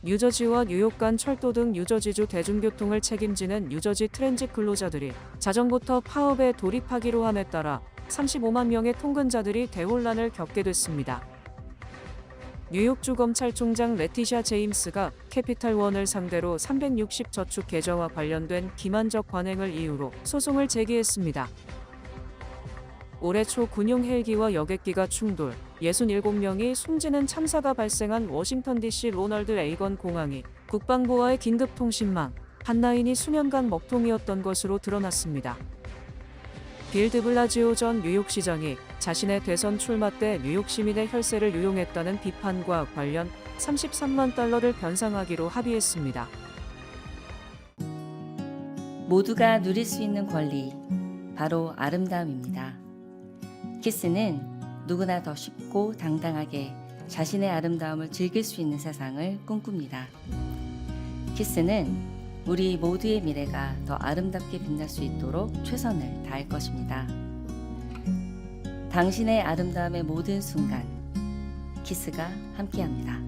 뉴저지와 뉴욕 간 철도 등 뉴저지주 대중교통을 책임지는 뉴저지 트랜짓 근로자들이 자정부터 파업에 돌입하기로 함에 따라 35만 명의 통근자들이 대혼란을 겪게 됐습니다. 뉴욕주 검찰총장 레티샤 제임스가 캐피탈원을 상대로 360 저축 계좌와 관련된 기만적 관행을 이유로 소송을 제기했습니다. 올해 초 군용 헬기와 여객기가 충돌, 67명이 숨지는 참사가 발생한 워싱턴 DC 로널드 레이건 공항이 국방부와의 긴급통신망 한라인이 수년간 먹통이었던 것으로 드러났습니다. 빌 드블라지오 전 뉴욕시장이 자신의 대선 출마 때 뉴욕 시민의 혈세를 유용했다는 비판과 관련 33만 달러를 변상하기로 합의했습니다. 모두가 누릴 수 있는 권리, 바로 아름다움입니다. 키스는 누구나 더 쉽고 당당하게 자신의 아름다움을 즐길 수 있는 세상을 꿈꿉니다. 키스는 우리 모두의 미래가 더 아름답게 빛날 수 있도록 최선을 다할 것입니다. 당신의 아름다움의 모든 순간, 키스가 함께합니다.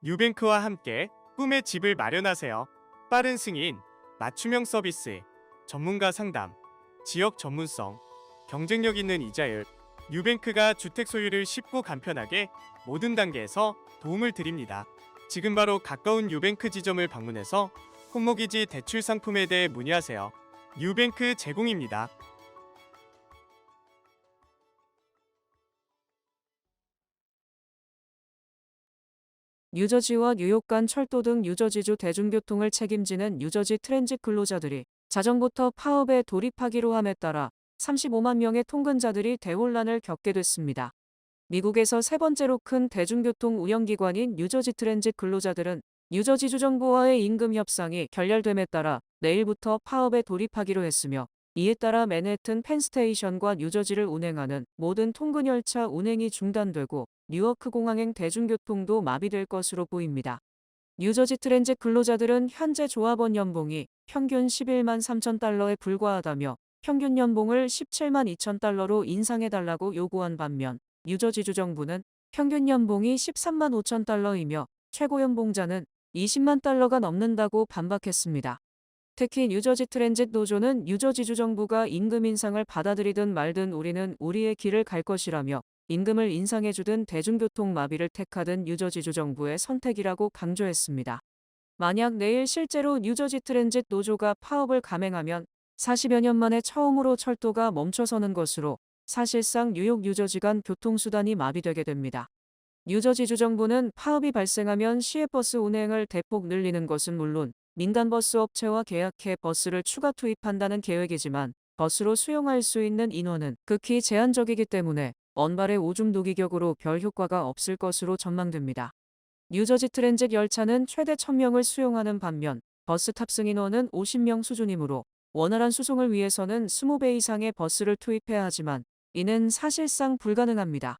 뉴뱅크와 함께 꿈의 집을 마련하세요. 빠른 승인, 맞춤형 서비스, 전문가 상담, 지역 전문성, 경쟁력 있는 이자율. 뉴뱅크가 주택 소유를 쉽고 간편하게 모든 단계에서 도움을 드립니다. 지금 바로 가까운 뉴뱅크 지점을 방문해서 홈모기지 대출 상품에 대해 문의하세요. 뉴뱅크 제공입니다. 뉴저지와 뉴욕 간 철도 등 뉴저지주 대중교통을 책임지는 뉴저지 트랜짓 근로자들이 자정부터 파업에 돌입하기로 함에 따라 35만 명의 통근자들이 대혼란을 겪게 됐습니다. 미국에서 세 번째로 큰 대중교통 운영기관인 뉴저지 트랜짓 근로자들은 뉴저지주 정부와의 임금 협상이 결렬됨에 따라 내일부터 파업에 돌입하기로 했으며, 이에 따라 맨해튼 펜스테이션과 뉴저지를 운행하는 모든 통근열차 운행이 중단되고 뉴워크 공항행 대중교통도 마비될 것으로 보입니다. 뉴저지 트랜짓 근로자들은 현재 조합원 연봉이 평균 11만 3천 달러에 불과하다며 평균 연봉을 17만 2천 달러로 인상해달라고 요구한 반면, 뉴저지주 정부는 평균 연봉이 13만 5천 달러이며 최고연봉자는 20만 달러가 넘는다고 반박했습니다. 특히 뉴저지 트랜짓 노조는 뉴저지주 정부가 임금 인상을 받아들이든 말든 우리는 우리의 길을 갈 것이라며, 임금을 인상해주든 대중교통 마비를 택하든 뉴저지주 정부의 선택이라고 강조했습니다. 만약 내일 실제로 뉴저지 트랜짓 노조가 파업을 감행하면 40여 년 만에 처음으로 철도가 멈춰서는 것으로 사실상 뉴욕 뉴저지 간 교통수단이 마비되게 됩니다. 뉴저지주 정부는 파업이 발생하면 시외버스 운행을 대폭 늘리는 것은 물론 민간버스 업체와 계약해 버스를 추가 투입한다는 계획이지만, 버스로 수용할 수 있는 인원은 극히 제한적이기 때문에 언발의 오줌 누기격으로 별 효과가 없을 것으로 전망됩니다. 뉴저지 트랜짓 열차는 최대 1000명을 수용하는 반면 버스 탑승 인원은 50명 수준이므로 원활한 수송을 위해서는 20배 이상의 버스를 투입해야 하지만 이는 사실상 불가능합니다.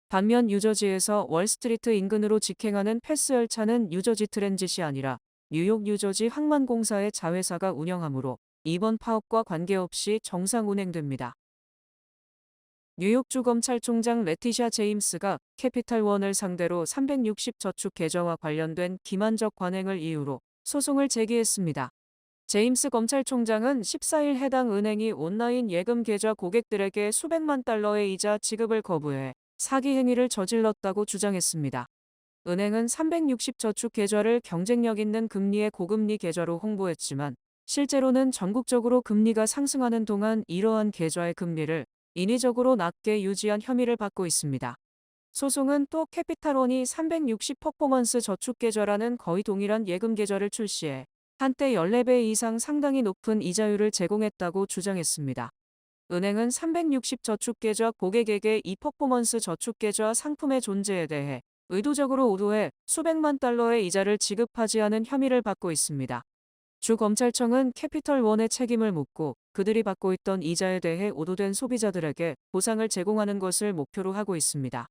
반면 뉴저지에서 월스트리트 인근으로 직행하는 패스 열차는 뉴저지 트랜짓이 아니라 뉴욕 뉴저지 항만공사의 자회사가 운영하므로 이번 파업과 관계없이 정상 운행됩니다. 뉴욕주 검찰총장 레티샤 제임스가 캐피탈원을 상대로 360 저축 계좌와 관련된 기만적 관행을 이유로 소송을 제기했습니다. 제임스 검찰총장은 14일 해당 은행이 온라인 예금 계좌 고객들에게 수백만 달러의 이자 지급을 거부해 사기 행위를 저질렀다고 주장했습니다. 은행은 360 저축 계좌를 경쟁력 있는 금리의 고금리 계좌로 홍보했지만, 실제로는 전국적으로 금리가 상승하는 동안 이러한 계좌의 금리를 인위적으로 낮게 유지한 혐의를 받고 있습니다. 소송은 또 캐피탈원이 360 퍼포먼스 저축 계좌라는 거의 동일한 예금 계좌를 출시해 한때 14배 이상 상당히 높은 이자율을 제공했다고 주장했습니다. 은행은 360 저축 계좌 고객에게 이 퍼포먼스 저축 계좌 상품의 존재에 대해 의도적으로 오도해 수백만 달러의 이자를 지급하지 않은 혐의를 받고 있습니다. 주 검찰청은 캐피털원의 책임을 묻고 그들이 받고 있던 이자에 대해 오도된 소비자들에게 보상을 제공하는 것을 목표로 하고 있습니다.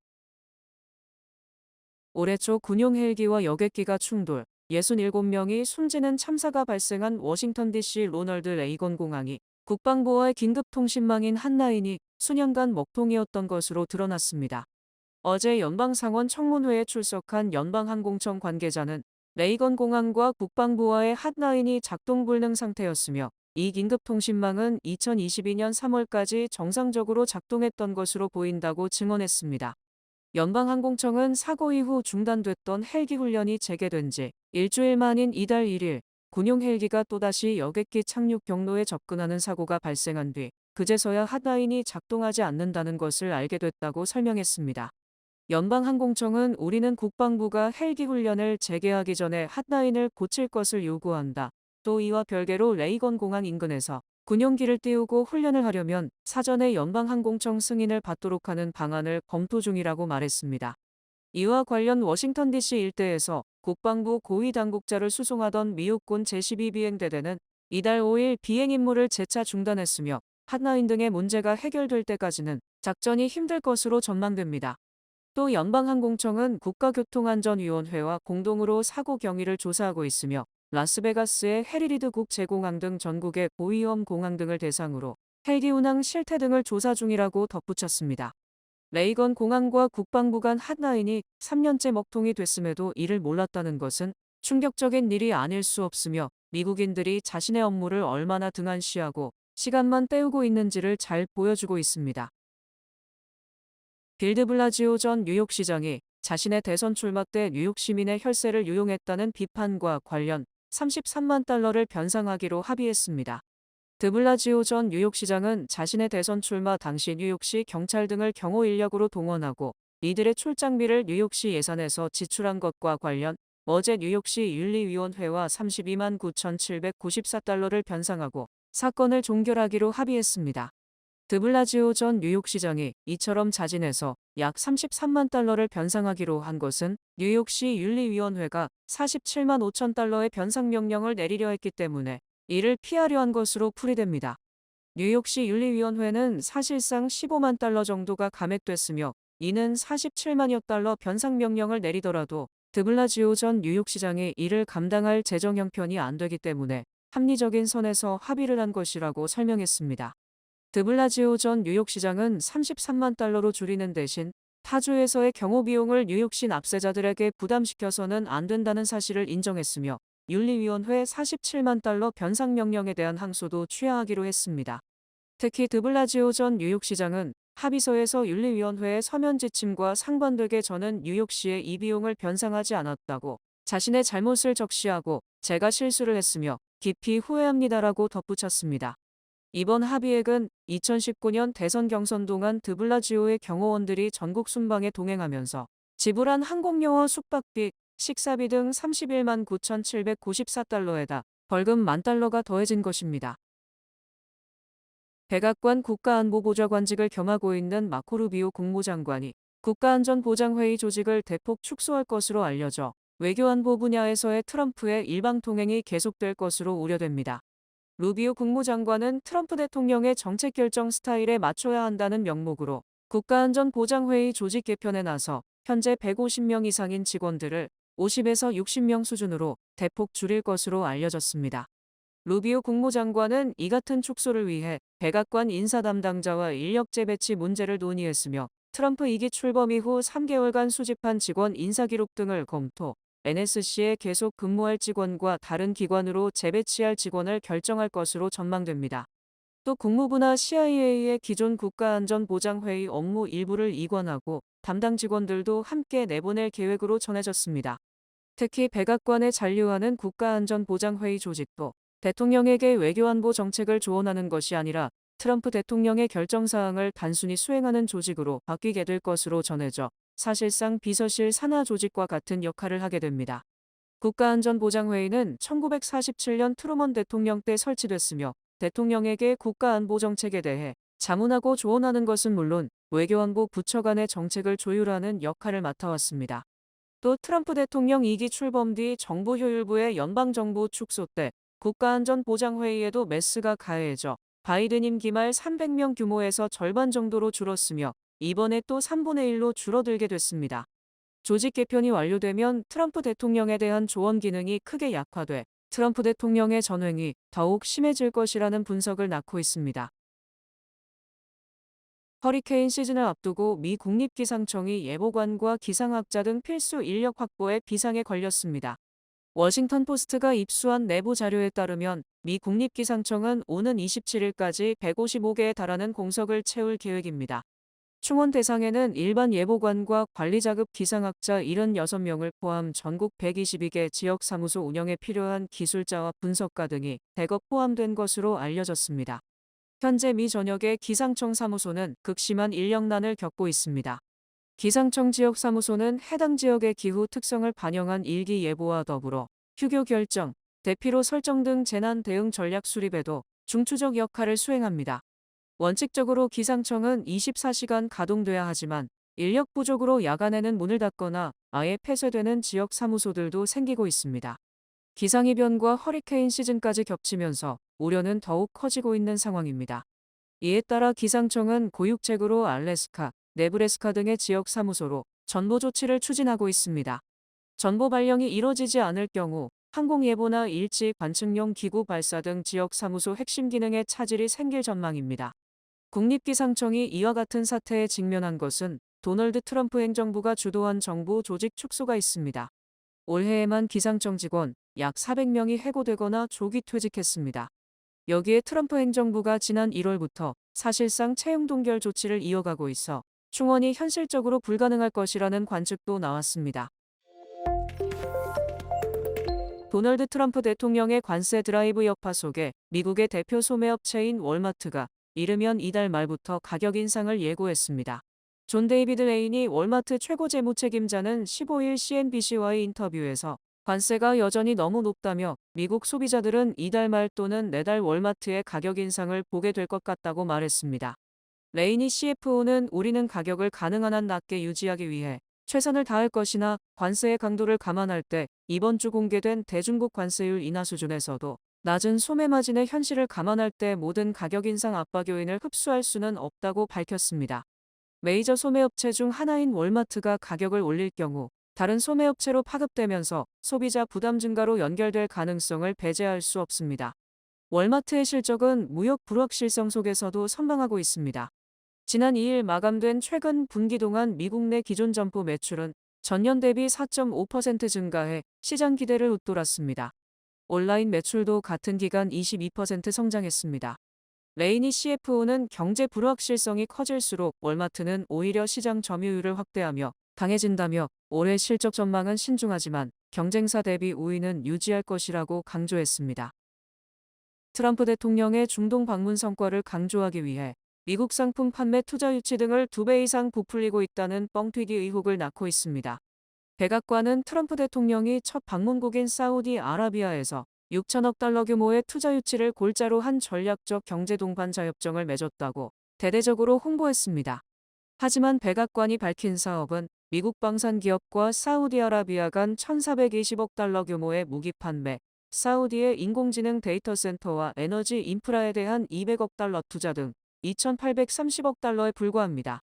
올해 초 군용 헬기와 여객기가 충돌, 67명이 숨지는 참사가 발생한 워싱턴 DC 로널드 레이건 공항이 국방부와의 긴급통신망인 한라인이 수년간 먹통이었던 것으로 드러났습니다. 어제 연방상원 청문회에 출석한 연방항공청 관계자는 레이건 공항과 국방부와의 핫라인이 작동 불능 상태였으며 이 긴급통신망은 2022년 3월까지 정상적으로 작동했던 것으로 보인다고 증언했습니다. 연방항공청은 사고 이후 중단됐던 헬기 훈련이 재개된 지 일주일 만인 이달 1일 군용 헬기가 또다시 여객기 착륙 경로에 접근하는 사고가 발생한 뒤 그제서야 핫라인이 작동하지 않는다는 것을 알게 됐다고 설명했습니다. 연방항공청은 우리는 국방부가 헬기 훈련을 재개하기 전에 핫라인을 고칠 것을 요구한다. 또 이와 별개로 레이건 공항 인근에서 군용기를 띄우고 훈련을 하려면 사전에 연방항공청 승인을 받도록 하는 방안을 검토 중이라고 말했습니다. 이와 관련 워싱턴 DC 일대에서 국방부 고위 당국자를 수송하던 미국군 제12 비행대대는 이달 5일 비행 임무를 재차 중단했으며 핫라인 등의 문제가 해결될 때까지는 작전이 힘들 것으로 전망됩니다. 또 연방항공청은 국가교통안전위원회와 공동으로 사고 경위를 조사하고 있으며 라스베가스의 해리리드 국제공항 등 전국의 고위험 공항 등을 대상으로 헬기 운항 실태 등을 조사 중이라고 덧붙였습니다. 레이건 공항과 국방부 간 핫라인이 3년째 먹통이 됐음에도 이를 몰랐다는 것은 충격적인 일이 아닐 수 없으며 미국인들이 자신의 업무를 얼마나 등한시하고 시간만 때우고 있는지를 잘 보여주고 있습니다. 빌 드블라지오 전 뉴욕시장이 자신의 대선 출마 때 뉴욕 시민의 혈세를 유용했다는 비판과 관련 33만 달러를 변상하기로 합의했습니다. 드블라지오 전 뉴욕시장은 자신의 대선 출마 당시 뉴욕시 경찰 등을 경호 인력으로 동원하고 이들의 출장비를 뉴욕시 예산에서 지출한 것과 관련 어제 뉴욕시 윤리위원회와 32만 9,794달러를 변상하고 사건을 종결하기로 합의했습니다. 드블라지오 전 뉴욕시장이 이처럼 자진해서 약 33만 달러를 변상하기로 한 것은 뉴욕시 윤리위원회가 47만 5천 달러의 변상 명령을 내리려 했기 때문에 이를 피하려 한 것으로 풀이됩니다. 뉴욕시 윤리위원회는 사실상 15만 달러 정도가 감액됐으며 이는 47만여 달러 변상 명령을 내리더라도 드블라지오 전 뉴욕시장이 이를 감당할 재정 형편이 안 되기 때문에 합리적인 선에서 합의를 한 것이라고 설명했습니다. 드블라지오 전 뉴욕시장은 33만 달러로 줄이는 대신 타주에서의 경호 비용을 뉴욕시 납세자들에게 부담시켜서는 안 된다는 사실을 인정했으며 윤리위원회 47만 달러 변상 명령에 대한 항소도 취하하기로 했습니다. 특히 드블라지오 전 뉴욕시장은 합의서에서 윤리위원회의 서면 지침과 상반되게 저는 뉴욕시에 이 비용을 변상하지 않았다고 자신의 잘못을 적시하고 제가 실수를 했으며 깊이 후회합니다라고 덧붙였습니다. 이번 합의액은 2019년 대선 경선 동안 드블라지오의 경호원들이 전국 순방에 동행하면서 지불한 항공영어 숙박비, 식사비 등 31만 9,794달러에다 벌금 10,000달러가 더해진 것입니다. 백악관 국가안보보좌관직을 겸하고 있는 마코 루비오 국무장관이 국가안전보장회의 조직을 대폭 축소할 것으로 알려져 외교안보 분야에서의 트럼프의 일방통행이 계속될 것으로 우려됩니다. 루비오 국무장관은 트럼프 대통령의 정책 결정 스타일에 맞춰야 한다는 명목으로 국가안전보장회의 조직 개편에 나서 현재 150명 이상인 직원들을 50에서 60명 수준으로 대폭 줄일 것으로 알려졌습니다. 루비오 국무장관은 이 같은 축소를 위해 백악관 인사 담당자와 인력 재배치 문제를 논의했으며 트럼프 2기 출범 이후 3개월간 수집한 직원 인사기록 등을 검토, NSC에 계속 근무할 직원과 다른 기관으로 재배치할 직원을 결정할 것으로 전망됩니다. 또 국무부나 CIA의 기존 국가안전보장회의 업무 일부를 이관하고 담당 직원들도 함께 내보낼 계획으로 전해졌습니다. 특히 백악관에 잔류하는 국가안전보장회의 조직도 대통령에게 외교안보 정책을 조언하는 것이 아니라 트럼프 대통령의 결정사항을 단순히 수행하는 조직으로 바뀌게 될 것으로 전해져 사실상 비서실 산하 조직과 같은 역할을 하게 됩니다. 국가안전보장회의는 1947년 트루먼 대통령 때 설치됐으며 대통령에게 국가안보정책에 대해 자문하고 조언하는 것은 물론 외교안보 부처 간의 정책을 조율하는 역할을 맡아왔습니다. 또 트럼프 대통령 2기 출범 뒤 정부 효율부의 연방정부 축소 때 국가안전보장회의에도 메스가 가해져 바이든 임기 말 300명 규모에서 절반 정도로 줄었으며 이번에 또 3분의 1로 줄어들게 됐습니다. 조직 개편이 완료되면 트럼프 대통령에 대한 조언 기능이 크게 약화돼 트럼프 대통령의 전횡이 더욱 심해질 것이라는 분석을 낳고 있습니다. 허리케인 시즌을 앞두고 미 국립기상청이 예보관과 기상학자 등 필수 인력 확보에 비상에 걸렸습니다. 워싱턴 포스트가 입수한 내부 자료에 따르면 미 국립기상청은 오는 27일까지 155개에 달하는 공석을 채울 계획입니다. 충원 대상에는 일반 예보관과 관리자급 기상학자 76명을 포함 전국 122개 지역사무소 운영에 필요한 기술자와 분석가 등이 대거 포함된 것으로 알려졌습니다. 현재 미 전역의 기상청 사무소는 극심한 인력난을 겪고 있습니다. 기상청 지역사무소는 해당 지역의 기후 특성을 반영한 일기 예보와 더불어 휴교 결정, 대피로 설정 등 재난 대응 전략 수립에도 중추적 역할을 수행합니다. 원칙적으로 기상청은 24시간 가동돼야 하지만 인력 부족으로 야간에는 문을 닫거나 아예 폐쇄되는 지역 사무소들도 생기고 있습니다. 기상이변과 허리케인 시즌까지 겹치면서 우려는 더욱 커지고 있는 상황입니다. 이에 따라 기상청은 고육책으로 알래스카, 네브래스카 등의 지역 사무소로 전보 조치를 추진하고 있습니다. 전보 발령이 이뤄지지 않을 경우 항공예보나 일지 관측용 기구 발사 등 지역 사무소 핵심 기능에 차질이 생길 전망입니다. 국립기상청이 이와 같은 사태에 직면한 것은 도널드 트럼프 행정부가 주도한 정부 조직 축소가 있습니다. 올해에만 기상청 직원 약 400명이 해고되거나 조기 퇴직했습니다. 여기에 트럼프 행정부가 지난 1월부터 사실상 채용 동결 조치를 이어가고 있어 충원이 현실적으로 불가능할 것이라는 관측도 나왔습니다. 도널드 트럼프 대통령의 관세 드라이브 여파 속에 미국의 대표 소매업체인 월마트가 이르면 이달 말부터 가격 인상을 예고했습니다. 존 데이비드 레인이 월마트 최고 재무책임자는 15일 CNBC와의 인터뷰에서 관세가 여전히 너무 높다며 미국 소비자들은 이달 말 또는 내달 월마트의 가격 인상을 보게 될 것 같다고 말했습니다. 레이니 CFO는 우리는 가격을 가능한 한 낮게 유지하기 위해 최선을 다할 것이나 관세의 강도를 감안할 때 이번 주 공개된 대중국 관세율 인하 수준에서도 낮은 소매 마진의 현실을 감안할 때 모든 가격 인상 압박 요인을 흡수할 수는 없다고 밝혔습니다. 메이저 소매업체 중 하나인 월마트가 가격을 올릴 경우 다른 소매업체로 파급되면서 소비자 부담 증가로 연결될 가능성을 배제할 수 없습니다. 월마트의 실적은 무역 불확실성 속에서도 선방하고 있습니다. 지난 2일 마감된 최근 분기 동안 미국 내 기존 점포 매출은 전년 대비 4.5% 증가해 시장 기대를 웃돌았습니다. 온라인 매출도 같은 기간 22% 성장했습니다. 레이니 CFO는 경제 불확실성이 커질수록 월마트는 오히려 시장 점유율을 확대하며 강해진다며 올해 실적 전망은 신중하지만 경쟁사 대비 우위는 유지할 것이라고 강조했습니다. 트럼프 대통령의 중동 방문 성과를 강조하기 위해 미국 상품 판매 투자 유치 등을 2배 이상 부풀리고 있다는 뻥튀기 의혹을 낳고 있습니다. 백악관은 트럼프 대통령이 첫 방문국인 사우디아라비아에서 6천억 달러 규모의 투자 유치를 골자로 한 전략적 경제 동반 자협정을 맺었다고 대대적으로 홍보했습니다. 하지만 백악관이 밝힌 사업은 미국 방산 기업과 사우디아라비아 간 1,420억 달러 규모의 무기 판매, 사우디의 인공지능 데이터 센터와 에너지 인프라에 대한 200억 달러 투자 등 2,830억 달러에 불과합니다.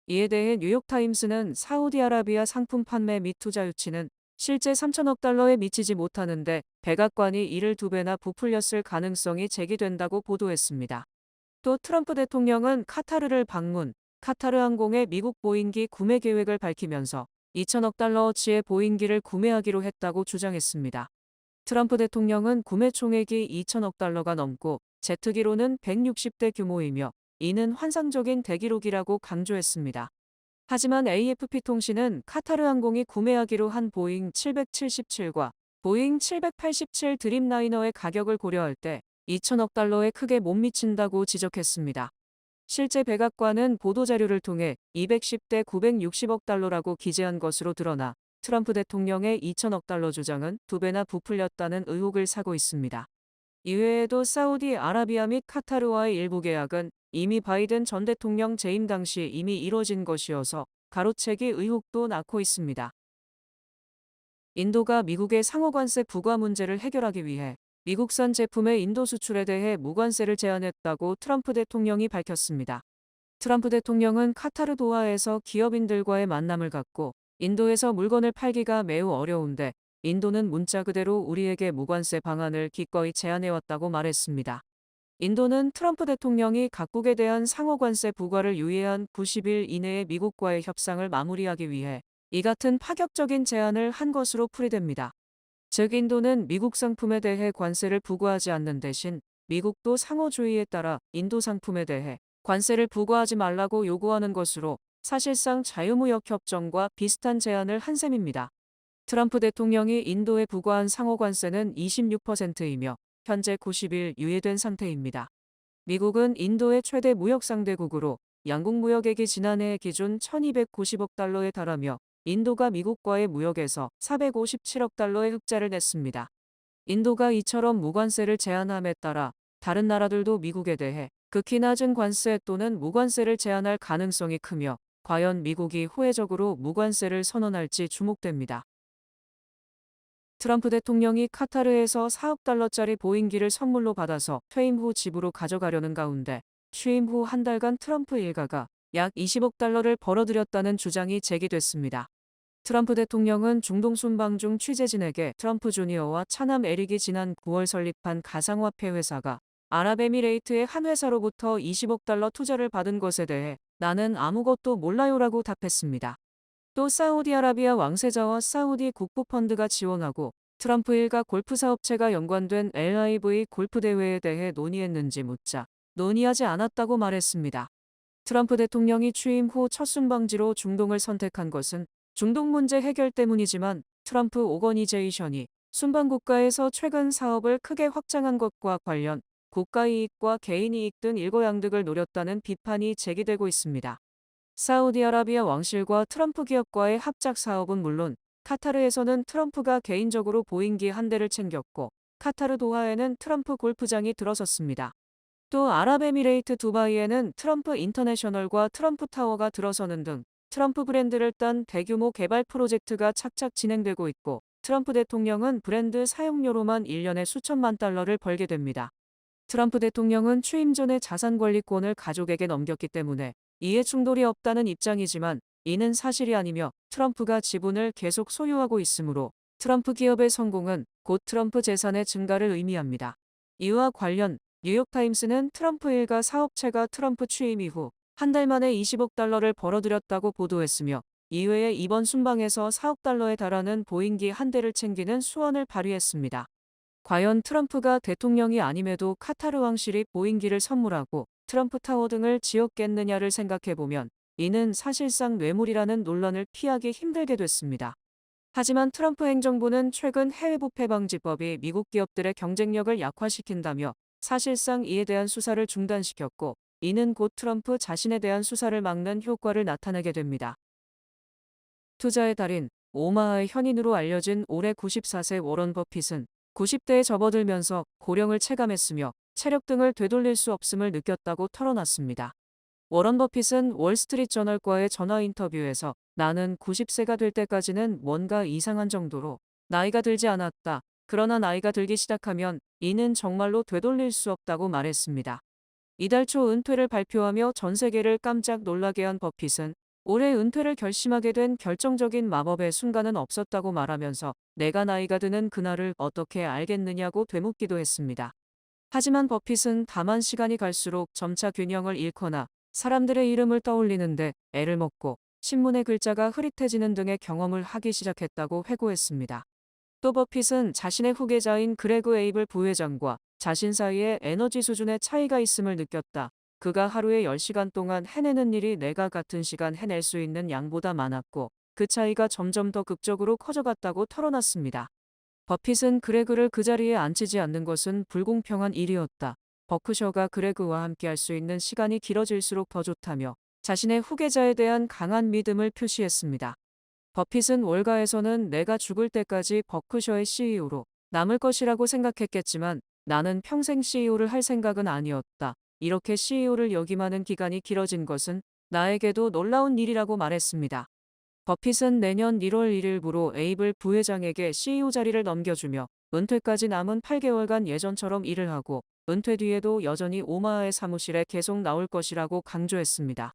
이에 대해 뉴욕타임스는 사우디아라비아 상품 판매 및 투자 유치는 실제 3천억 달러에 미치지 못하는데 백악관이 이를 2배나 부풀렸을 가능성이 제기된다고 보도했습니다. 또 트럼프 대통령은 카타르를 방문, 카타르 항공의 미국 보잉기 구매 계획을 밝히면서 2천억 달러어치의 보잉기를 구매하기로 했다고 주장했습니다. 트럼프 대통령은 구매 총액이 2천억 달러가 넘고 제트기로는 160대 규모이며 이는 환상적인 대기록이라고 강조했습니다. 하지만 AFP 통신은 카타르 항공이 구매하기로 한 보잉 777과 보잉 787 드림라이너의 가격을 고려할 때 2천억 달러에 크게 못 미친다고 지적했습니다. 실제 백악관은 보도자료를 통해 210대 960억 달러라고 기재한 것으로 드러나 트럼프 대통령의 2천억 달러 주장은 2배나 부풀렸다는 의혹을 사고 있습니다. 이외에도 사우디아라비아 및 카타르와의 일부 계약은 이미 바이든 전 대통령 재임 당시 이미 이뤄진 것이어서 가로채기 의혹도 낳고 있습니다. 인도가 미국의 상호관세 부과 문제를 해결하기 위해 미국산 제품의 인도 수출에 대해 무관세를 제한했다고 트럼프 대통령이 밝혔습니다. 트럼프 대통령은 카타르 도하에서 기업인들과의 만남을 갖고 인도에서 물건을 팔기가 매우 어려운데 인도는 문자 그대로 우리에게 무관세 방안을 기꺼이 제안해왔다고 말했습니다. 인도는 트럼프 대통령이 각국에 대한 상호관세 부과를 유예한 90일 이내에 미국과의 협상을 마무리하기 위해 이 같은 파격적인 제안을 한 것으로 풀이됩니다. 즉 인도는 미국 상품에 대해 관세를 부과하지 않는 대신 미국도 상호주의에 따라 인도 상품에 대해 관세를 부과하지 말라고 요구하는 것으로 사실상 자유무역협정과 비슷한 제안을 한 셈입니다. 트럼프 대통령이 인도에 부과한 상호관세는 26%이며 현재 90일 유예된 상태입니다. 미국은 인도의 최대 무역 상대국으로 양국 무역액이 지난해 기준 1290억 달러에 달하며 인도가 미국과의 무역에서 457억 달러의 흑자를 냈습니다. 인도가 이처럼 무관세를 제한함에 따라 다른 나라들도 미국에 대해 극히 낮은 관세 또는 무관세를 제한할 가능성이 크며 과연 미국이 호혜적으로 무관세를 선언할지 주목됩니다. 트럼프 대통령이 카타르에서 4억 달러짜리 보잉기를 선물로 받아서 퇴임 후 집으로 가져가려는 가운데 취임 후 한 달간 트럼프 일가가 약 20억 달러를 벌어들였다는 주장이 제기됐습니다. 트럼프 대통령은 중동 순방 중 취재진에게 트럼프 주니어와 차남 에릭이 지난 9월 설립한 가상화폐 회사가 아랍에미레이트의 한 회사로부터 20억 달러 투자를 받은 것에 대해 나는 아무것도 몰라요라고 답했습니다. 또 사우디아라비아 왕세자와 사우디 국부펀드가 지원하고 트럼프 일가 골프 사업체가 연관된 LIV 골프 대회에 대해 논의했는지 묻자 논의하지 않았다고 말했습니다. 트럼프 대통령이 취임 후 첫 순방지로 중동을 선택한 것은 중동 문제 해결 때문이지만 트럼프 오거니제이션이 순방 국가에서 최근 사업을 크게 확장한 것과 관련 국가 이익과 개인 이익 등 일거양득을 노렸다는 비판이 제기되고 있습니다. 사우디아라비아 왕실과 트럼프 기업과의 합작 사업은 물론 카타르에서는 트럼프가 개인적으로 보잉기 한 대를 챙겼고 카타르 도하에는 트럼프 골프장이 들어섰습니다. 또 아랍에미레이트 두바이에는 트럼프 인터내셔널과 트럼프 타워가 들어서는 등 트럼프 브랜드를 딴 대규모 개발 프로젝트가 착착 진행되고 있고 트럼프 대통령은 브랜드 사용료로만 1년에 수천만 달러를 벌게 됩니다. 트럼프 대통령은 취임 전에 자산 관리권을 가족에게 넘겼기 때문에 이해 충돌이 없다는 입장이지만 이는 사실이 아니며 트럼프가 지분을 계속 소유하고 있으므로 트럼프 기업의 성공은 곧 트럼프 재산의 증가를 의미합니다. 이와 관련 뉴욕타임스는 트럼프 일가 사업체가 트럼프 취임 이후 한 달 만에 20억 달러를 벌어들였다고 보도했으며 이외에 이번 순방에서 4억 달러에 달하는 보잉기 한 대를 챙기는 수완을 발휘했습니다. 과연 트럼프가 대통령이 아님에도 카타르 왕실이 보잉기를 선물하고 트럼프 타워 등을 지었겠느냐를 생각해보면 이는 사실상 뇌물이라는 논란을 피하기 힘들게 됐습니다. 하지만 트럼프 행정부는 최근 해외부패방지법이 미국 기업들의 경쟁력을 약화시킨다며 사실상 이에 대한 수사를 중단시켰고 이는 곧 트럼프 자신에 대한 수사를 막는 효과를 나타내게 됩니다. 투자의 달인 오마하의 현인으로 알려진 올해 94세 워런 버핏은 90대에 접어들면서 고령을 체감했으며 체력 등을 되돌릴 수 없음을 느꼈다고 털어놨습니다. 워런 버핏은 월스트리트저널과의 전화 인터뷰에서 나는 90세가 될 때까지는 뭔가 이상한 정도로 나이가 들지 않았다. 그러나 나이가 들기 시작하면 이는 정말로 되돌릴 수 없다고 말했습니다. 이달 초 은퇴를 발표하며 전 세계를 깜짝 놀라게 한 버핏은 올해 은퇴를 결심하게 된 결정적인 마법의 순간은 없었다고 말하면서 내가 나이가 드는 그날을 어떻게 알겠느냐고 되묻기도 했습니다. 하지만 버핏은 다만 시간이 갈수록 점차 균형을 잃거나 사람들의 이름을 떠올리는데 애를 먹고 신문의 글자가 흐릿해지는 등의 경험을 하기 시작했다고 회고했습니다. 또 버핏은 자신의 후계자인 그레그 에이블 부회장과 자신 사이에 에너지 수준의 차이가 있음을 느꼈다. 그가 하루에 10시간 동안 해내는 일이 내가 같은 시간 해낼 수 있는 양보다 많았고 그 차이가 점점 더 극적으로 커져갔다고 털어놨습니다. 버핏은 그레그를 그 자리에 앉히지 않는 것은 불공평한 일이었다. 버크셔가 그레그와 함께할 수 있는 시간이 길어질수록 더 좋다며 자신의 후계자에 대한 강한 믿음을 표시했습니다. 버핏은 월가에서는 내가 죽을 때까지 버크셔의 CEO로 남을 것이라고 생각했겠지만 나는 평생 CEO를 할 생각은 아니었다. 이렇게 CEO를 역임하는 기간이 길어진 것은 나에게도 놀라운 일이라고 말했습니다. 버핏은 내년 1월 1일부로 에이블 부회장에게 CEO 자리를 넘겨주며 은퇴까지 남은 8개월간 예전처럼 일을 하고 은퇴 뒤에도 여전히 오마하의 사무실에 계속 나올 것이라고 강조했습니다.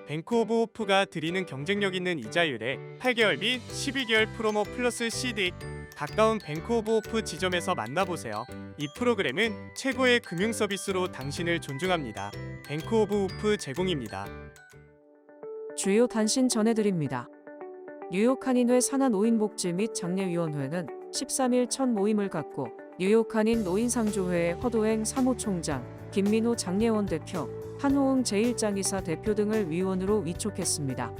뱅크 오브 호프가 드리는 경쟁력 있는 이자율에 8개월 및 12개월 프로모 플러스 CD. 가까운 뱅크 오브 호프 지점에서 만나보세요. 이 프로그램은 최고의 금융 서비스로 당신을 존중합니다. 뱅크 오브 호프 제공입니다. 주요 단신 전해드립니다. 뉴욕 한인회 산하 노인복지 및 장례위원회는 13일 첫 모임을 갖고 뉴욕 한인 노인상조회의 허도행 사무총장, 김민호 장례원 대표, 한호응 제1장이사 대표 등을 위원으로 위촉했습니다.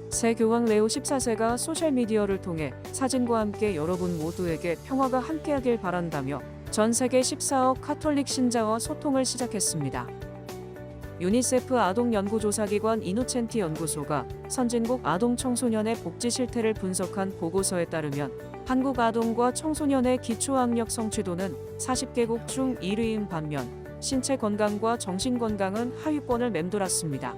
새 교황 레오 14세가 소셜미디어를 통해 사진과 함께 여러분 모두에게 평화가 함께하길 바란다며 전 세계 14억 카톨릭 신자와 소통을 시작했습니다. 유니세프 아동연구조사기관 이노첸티 연구소가 선진국 아동 청소년의 복지 실태를 분석한 보고서에 따르면 한국 아동과 청소년의 기초학력 성취도는 40개국 중 1위인 반면 신체 건강과 정신 건강은 하위권을 맴돌았습니다.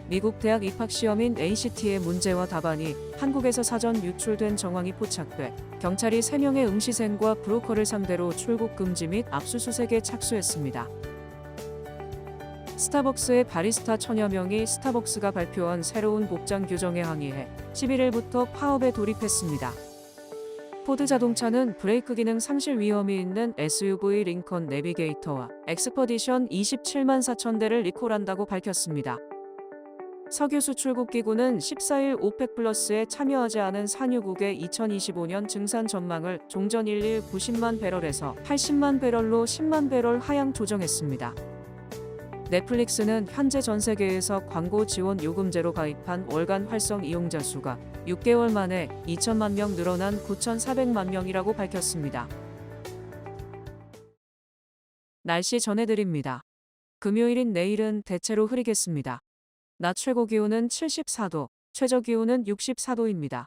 미국 대학 입학 시험인 ACT의 문제와 답안이 한국에서 사전 유출된 정황이 포착돼 경찰이 3명의 응시생과 브로커를 상대로 출국 금지 및 압수수색에 착수했습니다. 스타벅스의 바리스타 천여 명이 스타벅스가 발표한 새로운 복장 규정에 항의해 11일부터 파업에 돌입했습니다. 포드 자동차는 브레이크 기능 상실 위험이 있는 SUV 링컨 내비게이터와 엑스퍼디션 27만 4천 대를 리콜한다고 밝혔습니다. 석유 수출국 기구는 14일 오펙 플러스에 참여하지 않은 산유국의 2025년 증산 전망을 종전 90만 배럴에서 80만 배럴로 10만 배럴 하향 조정했습니다. 넷플릭스는 현재 전 세계에서 광고 지원 요금제로 가입한 월간 활성 이용자 수가 6개월 만에 2천만 명 늘어난 9,400만 명이라고 밝혔습니다. 날씨 전해드립니다. 금요일인 내일은 대체로 흐리겠습니다. 낮 최고 기온은 74도, 최저 기온은 64도입니다.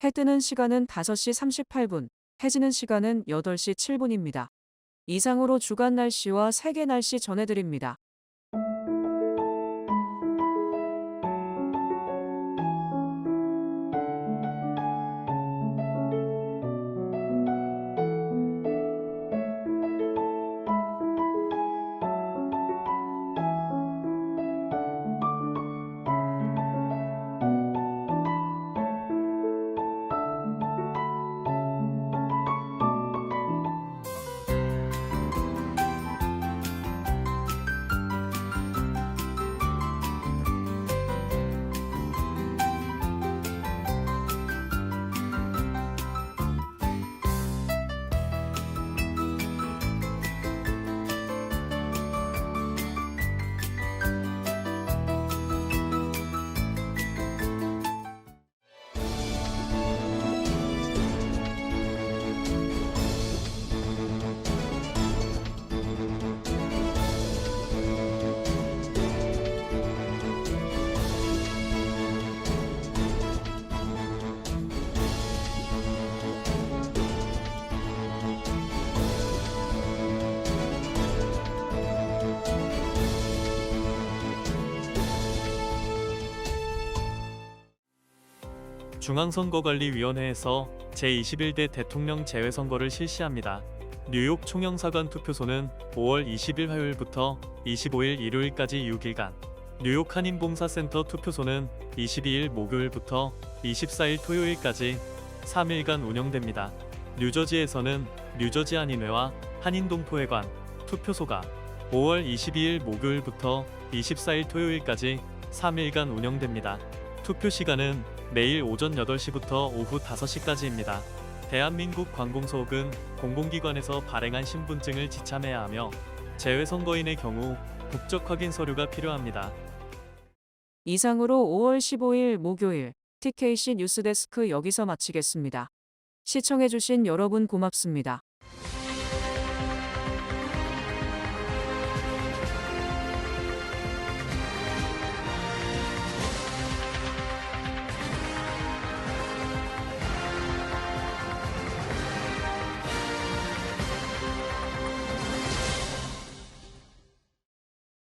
해 뜨는 시간은 5시 38분, 해 지는 시간은 8시 7분입니다. 이상으로 주간 날씨와 세계 날씨 전해드립니다. 중앙선거관리위원회에서 제21대 대통령 재외선거를 실시합니다. 뉴욕 총영사관 투표소는 5월 20일 화요일부터 25일 일요일까지 6일간, 뉴욕 한인봉사센터 투표소는 22일 목요일부터 24일 토요일까지 3일간 운영됩니다. 뉴저지에서는 뉴저지 한인회와 한인동포회관 투표소가 5월 22일 목요일부터 24일 토요일까지 3일간 운영됩니다. 투표 시간은 매일 오전 8시부터 오후 5시까지입니다. 대한민국 관공서욱은 공공기관에서 발행한 신분증을 지참해야 하며 재외선거인의 경우 국적 확인 서류가 필요합니다. 이상으로 5월 15일 목요일 TKC 뉴스데스크 여기서 마치겠습니다. 시청해주신 여러분 고맙습니다.